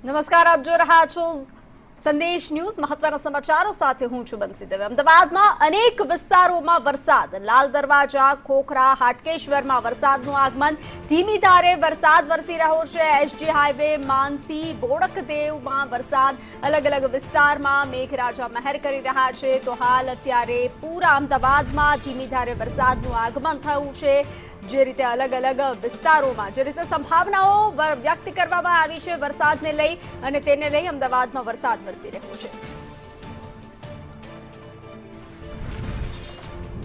નમસ્કાર, આપ જોઈ રહ્યા છો સંદેશ ન્યૂઝ. મહત્વના સમાચારો સાથે હું છું બંસી દવે. અમદાવાદમાં અનેક વિસ્તારોમાં વરસાદ. લાલ દરવાજા, ખોખરા, હાટકેશ્વરમાં વરસાદનું આગમન. ધીમી ધારે વરસાદ વરસી રહ્યો છે. એસજી હાઈવે, માનસી, બોડકદેવમાં વરસાદ. અલગ અલગ વિસ્તારમાં મેઘરાજા મહેર કરી રહ્યા છે. તો હાલ અત્યારે પૂરા અમદાવાદમાં ધીમી ધારે વરસાદનું આગમન થયું છે. જે રીતે અલગ અલગ વિસ્તારોમાં જે રીતે સંભાવનાઓ વ્યક્ત કરવામાં આવી છે વરસાદને લઈ, અને તેને લઈ અમદાવાદમાં વરસાદ વરસી રહ્યો છે.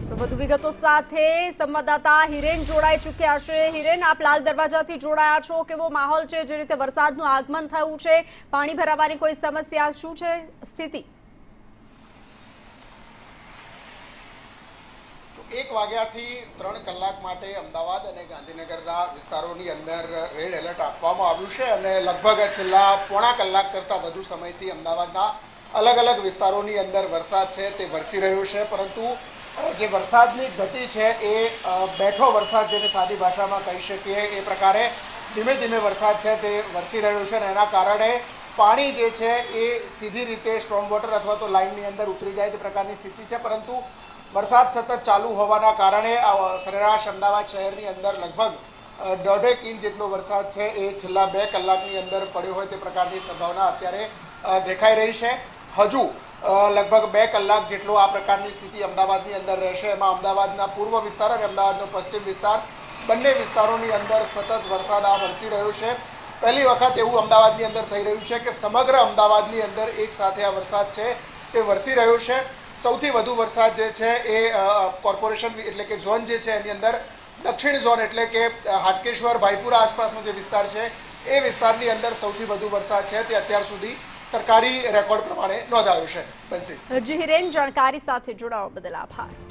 તો વધુ વિગતો સાથે સંવાદદાતા હિરેન જોડાઈ ચૂક્યા છે. હિરેન, આપ લાલ દરવાજાથી જોડાયા છો. કેવો માહોલ છે? જે રીતે વરસાદનું આગમન થયું છે, પાણી ભરાવાની કોઈ સમસ્યા, શું છે સ્થિતિ? 1 વાગ્યાથી 3 કલાક માટે અમદાવાદ અને ગાંધીનગરના વિસ્તારોની અંદર રેડ એલર્ટ આપવામાં આવ્યું છે અને લગભગ છેલ્લા પોણા કલાક કરતાં વધુ સમયથી અમદાવાદના અલગ અલગ વિસ્તારોની અંદર વરસાદ છે તે વરસી રહ્યો છે. પરંતુ જે વરસાદની ગતિ છે એ બેઠો વરસાદ, જેને સાદી ભાષામાં કહી શકીએ, એ પ્રકારે ધીમે ધીમે વરસાદ છે તે વરસી રહ્યો છે અને એના કારણે પાણી જે છે એ સીધી રીતે સ્ટ્રોમ વોટર અથવા તો લાઇનની અંદર ઉતરી જાય તે પ્રકારની સ્થિતિ છે. પરંતુ વરસાદ સતત ચાલુ હોવાના કારણે સરેરાશ અમદાવાદ શહેરની અંદર લગભગ 1.5 ઇંચ જેટલો વરસાદ છે એ છેલ્લા 2 કલાકની અંદર પડ્યો હોય તે પ્રકારની સંભાવના અત્યારે દેખાઈ રહી છે. હજુ લગભગ 2 કલાક જેટલો આ પ્રકારની સ્થિતિ અમદાવાદની અંદર રહેશે. એમાં અમદાવાદના પૂર્વ વિસ્તાર અને અમદાવાદનો પશ્ચિમ વિસ્તાર, બંને વિસ્તારોની અંદર સતત વરસાદ વરસી રહ્યો છે. પહેલી વખત એવું અમદાવાદની અંદર થઈ રહ્યું છે કે સમગ્ર અમદાવાદની અંદર એક સાથે આ વરસાદ છે તે વરસી રહ્યો છે. સૌથી વધુ વરસાદ જે છે એ કોર્પોરેશન એટલે કે ઝોન જે છે એની અંદર દક્ષિણ ઝોન એટલે કે હાટકેશ્વર, ભાઈપુરા આસપાસનો જે વિસ્તાર છે એ વિસ્તારની અંદર સૌથી વધુ વરસાદ છે તે અત્યાર સુધી સરકારી રેકોર્ડ પ્રમાણે નોંધાયો છે. બંસી જી હિરેન, જાણકારી સાથે જોડાવા બદલ આભાર.